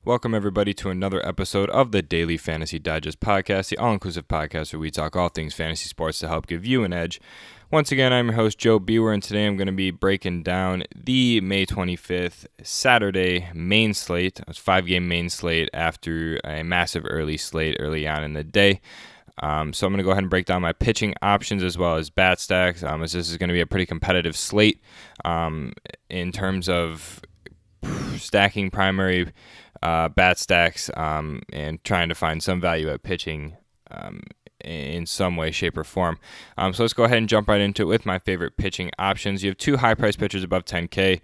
Welcome, everybody, to another episode of the Daily Fantasy Digest Podcast, the all-inclusive podcast where we talk all things fantasy sports to help give you an edge. Once again, I'm your host, Joe Bewer, and today I'm going to be breaking down the May 25th Saturday main slate. It's a 5-game main slate after a massive early slate early on in the day. So I'm going to go ahead and break down my pitching options as well as bat stacks, as this is going to be a pretty competitive slate in terms of stacking primary bat stacks and trying to find some value at pitching in some way, shape, or form. So let's go ahead and jump right into it with my favorite pitching options. You have two high-priced pitchers above $10K,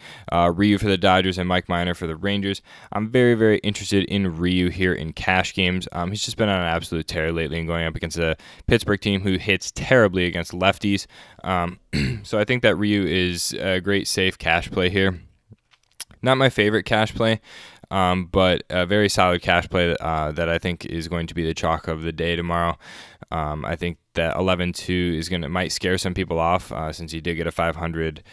Ryu for the Dodgers and Mike Minor for the Rangers. I'm very, very interested in Ryu here in cash games. He's just been on an absolute tear lately and going up against a Pittsburgh team who hits terribly against lefties. So I think that Ryu is a great safe cash play here. Not my favorite cash play, but a very solid cash play that I think is going to be the chalk of the day tomorrow. I think that 11-2 might scare some people off since he did get a 500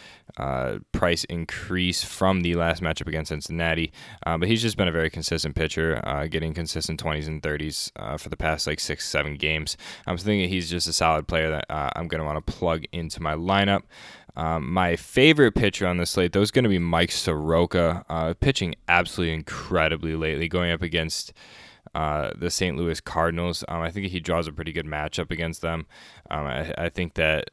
price increase from the last matchup against Cincinnati. But he's just been a very consistent pitcher, getting consistent 20s and 30s for the past 6-7 games. I'm thinking he's just a solid player that I'm going to want to plug into my lineup. My favorite pitcher on the slate, though, is going to be Mike Soroka, pitching absolutely incredibly lately, going up against the St. Louis Cardinals. I think he draws a pretty good matchup against them. I think that,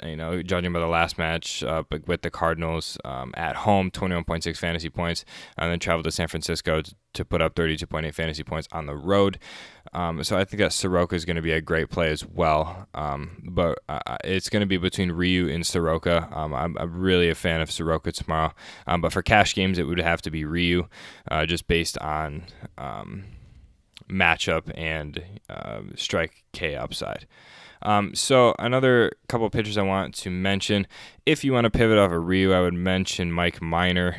judging by the last match with the Cardinals at home, 21.6 fantasy points, and then traveled to San Francisco to put up 32.8 fantasy points on the road. So I think that Soroka is going to be a great play as well. But it's going to be between Ryu and Soroka. I'm really a fan of Soroka tomorrow. But for cash games, it would have to be Ryu, just based on matchup and strike K upside. So another couple of pitchers I want to mention. If you want to pivot off of Ryu, I would mention Mike Minor.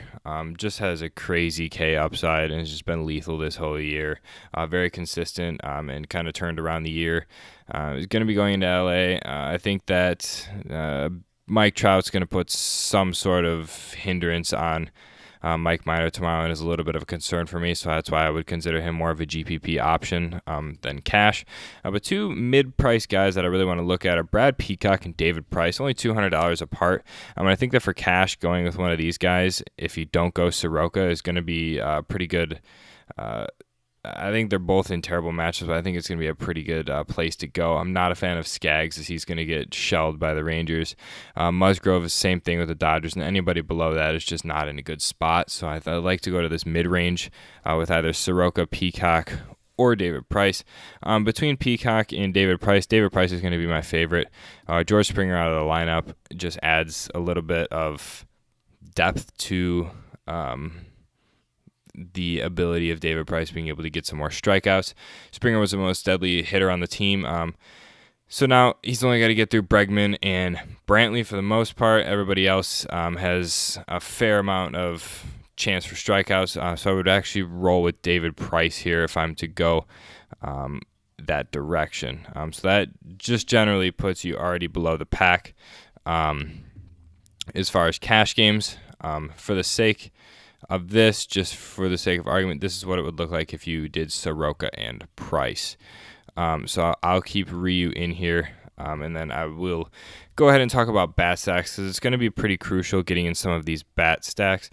Just has a crazy K upside and has just been lethal this whole year. Very consistent and kind of turned around the year. He's going to be going into LA. I think that Mike Trout's going to put some sort of hindrance on Mike Minor tomorrow, and is a little bit of a concern for me, so that's why I would consider him more of a GPP option than cash. But two mid-price guys that I really want to look at are Brad Peacock and David Price, only $200 apart. I think that for cash, going with one of these guys, if you don't go Soroka, is going to be pretty good. I think they're both in terrible matchups, but I think it's going to be a pretty good place to go. I'm not a fan of Skaggs, as he's going to get shelled by the Rangers. Musgrove is the same thing with the Dodgers, and anybody below that is just not in a good spot. So I'd like to go to this mid-range with either Soroka, Peacock, or David Price. Between Peacock and David Price is going to be my favorite. George Springer out of the lineup just adds a little bit of depth to the ability of David Price being able to get some more strikeouts. Springer was the most deadly hitter on the team. So now he's only got to get through Bregman and Brantley for the most part. Everybody else has a fair amount of chance for strikeouts. So I would actually roll with David Price here if I'm to go that direction. So that just generally puts you already below the pack as far as cash games. For the sake of this, just for the sake of argument, this is what it would look like if you did Soroka and Price. So I'll keep Ryu in here, and then I will go ahead and talk about bat stacks, because it's going to be pretty crucial getting in some of these bat stacks.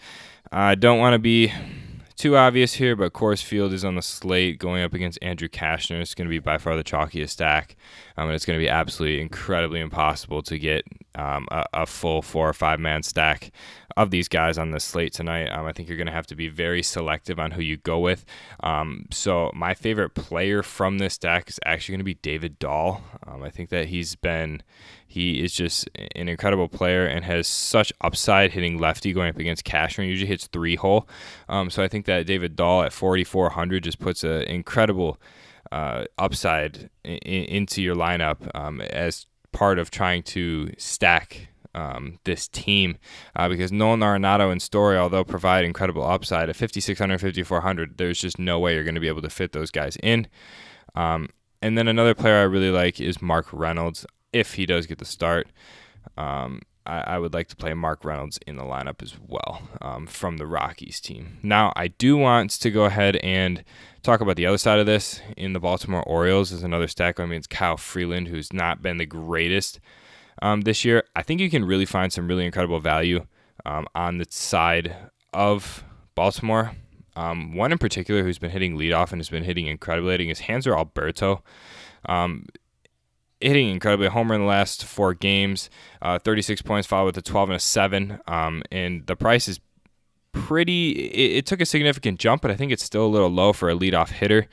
I don't want to be too obvious here, but Coors Field is on the slate going up against Andrew Cashner. It's going to be by far the chalkiest stack, and it's going to be absolutely incredibly impossible to get a full 4 or 5 man stack of these guys on the slate tonight. I think you're going to have to be very selective on who you go with. So my favorite player from this stack is actually going to be David Dahl. I think that he is just an incredible player and has such upside hitting lefty going up against Cashner. He usually hits 3-hole. So I think that David Dahl at 4,400 just puts an incredible upside into your lineup as part of trying to stack this team, because Nolan Arenado and Story, although provide incredible upside at 5,600, 5,400, there's just no way you're going to be able to fit those guys in. And then another player I really like is Mark Reynolds, if he does get the start. I would like to play Mark Reynolds in the lineup as well from the Rockies team. Now, I do want to go ahead and talk about the other side of this. In the Baltimore Orioles is another stack going against Kyle Freeland, who's not been the greatest this year. I think you can really find some really incredible value on the side of Baltimore. One in particular who's been hitting leadoff and has been hitting incredibly is Hanser Alberto. Hitting incredibly, a homer in the last 4 games, 36 points, followed with a 12 and a 7, and the price is pretty. It took a significant jump, but I think it's still a little low for a leadoff hitter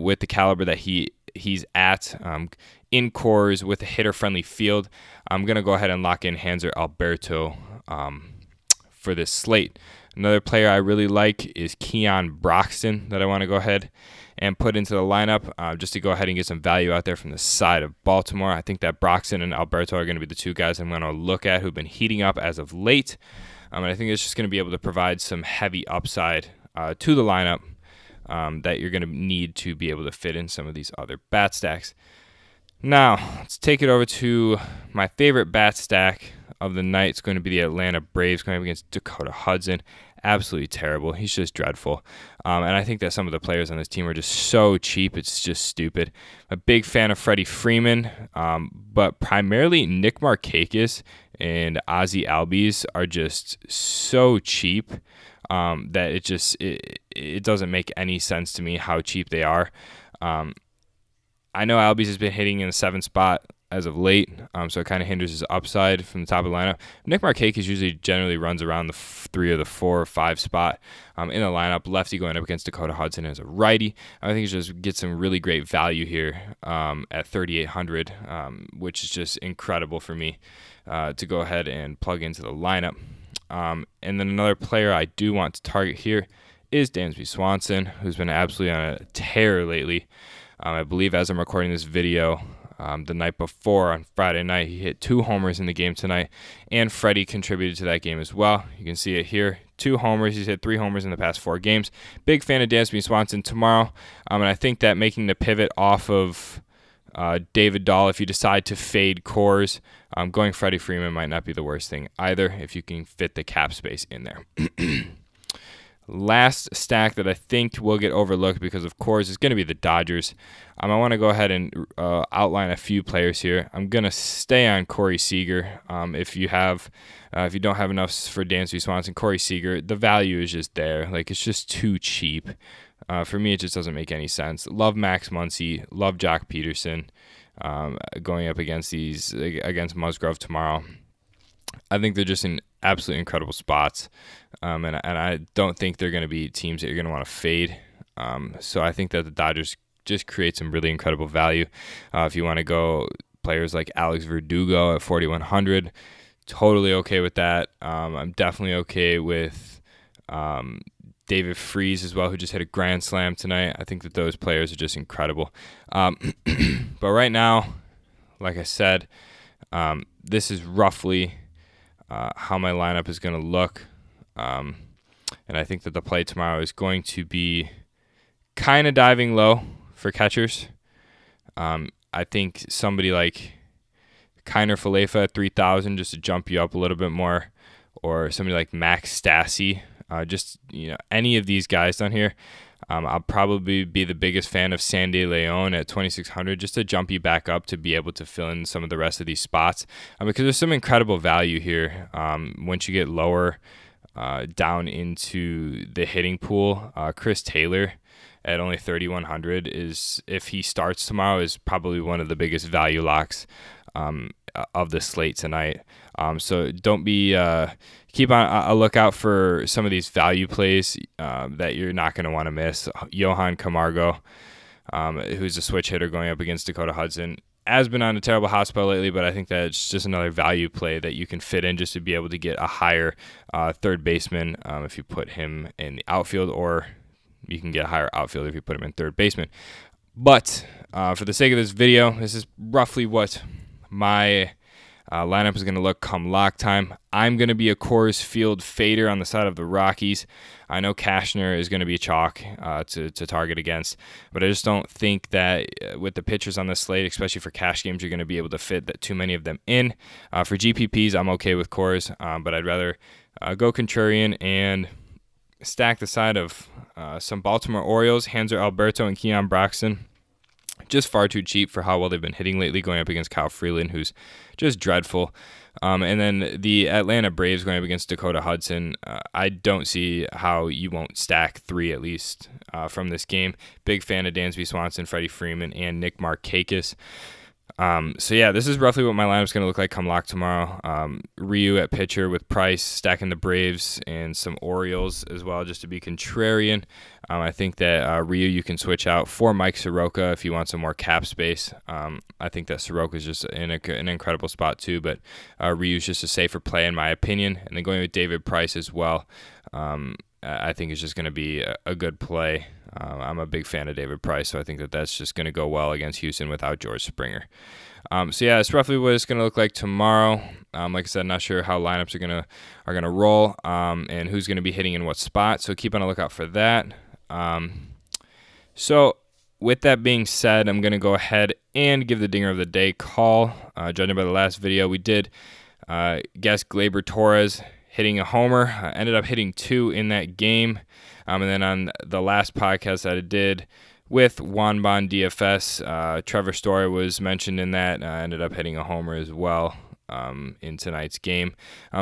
with the caliber that he's at in cores with a hitter-friendly field. I'm gonna go ahead and lock in Hanser Alberto for this slate. Another player I really like is Keon Broxton that I want to go ahead and put into the lineup just to go ahead and get some value out there from the side of Baltimore. I think that Broxton and Alberto are going to be the 2 guys I'm going to look at who've been heating up as of late. And I think it's just going to be able to provide some heavy upside to the lineup that you're going to need to be able to fit in some of these other bat stacks. Now, let's take it over to my favorite bat stack of the night. It's going to be the Atlanta Braves going up against Dakota Hudson. Absolutely terrible. He's just dreadful. And I think that some of the players on this team are just so cheap. It's just stupid. A big fan of Freddie Freeman, but primarily Nick Markakis and Ozzie Albies are just so cheap that it doesn't make any sense to me how cheap they are. I know Albies has been hitting in the 7th spot as of late, so it kind of hinders his upside from the top of the lineup. Nick Markakis usually generally runs around the 3 or the 4 or 5 spot in the lineup. Lefty going up against Dakota Hudson as a righty. I think he just get some really great value here at 3,800, which is just incredible for me to go ahead and plug into the lineup. And then another player I do want to target here is Dansby Swanson, who's been absolutely on a tear lately. I believe as I'm recording this video, the night before on Friday night, he hit 2 homers in the game tonight, and Freddie contributed to that game as well. You can see it here. 2 homers. He's hit 3 homers in the past 4 games. Big fan of Dansby Swanson tomorrow. And I think that making the pivot off of David Dahl, if you decide to fade cores, going Freddie Freeman might not be the worst thing either if you can fit the cap space in there. Last stack that I think will get overlooked because of course is going to be the Dodgers. I want to go ahead and outline a few players here. I'm going to stay on Corey Seager. If you don't have enough for Dansby Swanson, Corey Seager, the value is just there. Like, it's just too cheap. For me, it just doesn't make any sense. Love Max Muncy. Love Jock Peterson going up against Musgrove tomorrow. I think they're just in absolutely incredible spots, and I don't think they're going to be teams that you're going to want to fade. So I think that the Dodgers just create some really incredible value. If you want to go players like Alex Verdugo at 4,100, totally okay with that. I'm definitely okay with David Freese as well, who just hit a grand slam tonight. I think that those players are just incredible. But right now, like I said, this is roughly how my lineup is going to look. And I think that the play tomorrow is going to be kind of diving low for catchers. I think somebody like Kiner Falefa at 3,000 just to jump you up a little bit more, or somebody like Max Stassi. Any of these guys down here. I'll probably be the biggest fan of Sandy Leon at 2,600 just to jump you back up to be able to fill in some of the rest of these spots because there's some incredible value here once you get lower down into the hitting pool. Chris Taylor at only 3,100 is, if he starts tomorrow, is probably one of the biggest value locks of the slate tonight. So don't be keep on a lookout for some of these value plays that you're not going to want to miss. Johan Camargo, who's a switch hitter going up against Dakota Hudson, has been on a terrible hot spell lately, but I think that it's just another value play that you can fit in just to be able to get a higher third baseman if you put him in the outfield, or you can get a higher outfield if you put him in third baseman. But for the sake of this video, this is roughly what my lineup is going to look come lock time. I'm going to be a Coors Field fader on the side of the Rockies. I know Cashner is going to be chalk to target against, but I just don't think that with the pitchers on the slate, especially for cash games, you're going to be able to fit too many of them in. For GPPs, I'm okay with Coors, but I'd rather go contrarian and stack the side of some Baltimore Orioles, Hanser Alberto and Keon Broxton. Just far too cheap for how well they've been hitting lately, going up against Kyle Freeland, who's just dreadful. And then the Atlanta Braves going up against Dakota Hudson. I don't see how you won't stack 3 at least from this game. Big fan of Dansby Swanson, Freddie Freeman, and Nick Markakis. This is roughly what my lineup's going to look like come lock tomorrow. Ryu at pitcher with Price, stacking the Braves and some Orioles as well, just to be contrarian. I think that Ryu you can switch out for Mike Soroka if you want some more cap space. I think that Soroka is just in an incredible spot too, but Ryu's just a safer play in my opinion. And then going with David Price as well, I think it's just going to be a good play. I'm a big fan of David Price, so I think that that's just going to go well against Houston without George Springer. It's roughly what it's going to look like tomorrow. Like I said, not sure how lineups are gonna roll and who's going to be hitting in what spot, so keep on a lookout for that. So with that being said, I'm going to go ahead and give the Dinger of the Day call. Judging by the last video, we did guess Gleyber Torres hitting a homer. Ended up hitting 2 in that game. And then on the last podcast that I did with Wanban DFS, Trevor Story was mentioned in that. Ended up hitting a homer as well in tonight's game.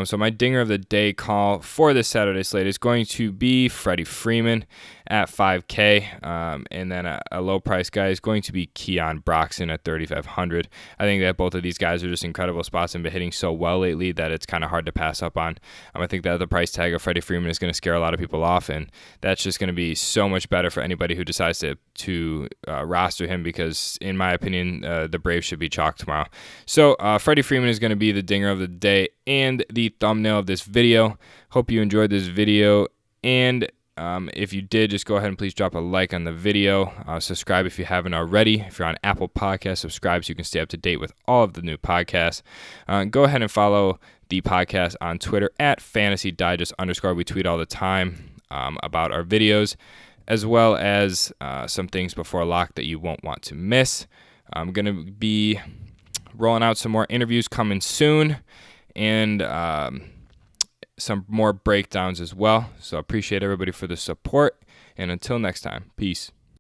So my Dinger of the Day call for this Saturday slate is going to be Freddie Freeman at $5K. And then a low price guy is going to be Keon Broxton at $3,500. I think that both of these guys are just incredible spots and been hitting so well lately that it's kind of hard to pass up on. I think that the price tag of Freddie Freeman is going to scare a lot of people off, and that's just going to be so much better for anybody who decides to roster him, because in my opinion, the Braves should be chalk tomorrow. So Freddie Freeman is going to be the Dinger of the Day and the thumbnail of this video. Hope you enjoyed this video, and if you did, just go ahead and please drop a like on the video. Subscribe if you haven't already. If you're on Apple Podcasts, subscribe so you can stay up to date with all of the new podcasts. Go ahead and follow the podcast on Twitter at @FantasyDigest_. We tweet all the time about our videos, as well as some things before lock that you won't want to miss. I'm going to be rolling out some more interviews coming soon, and some more breakdowns as well. So I appreciate everybody for the support, and until next time, peace.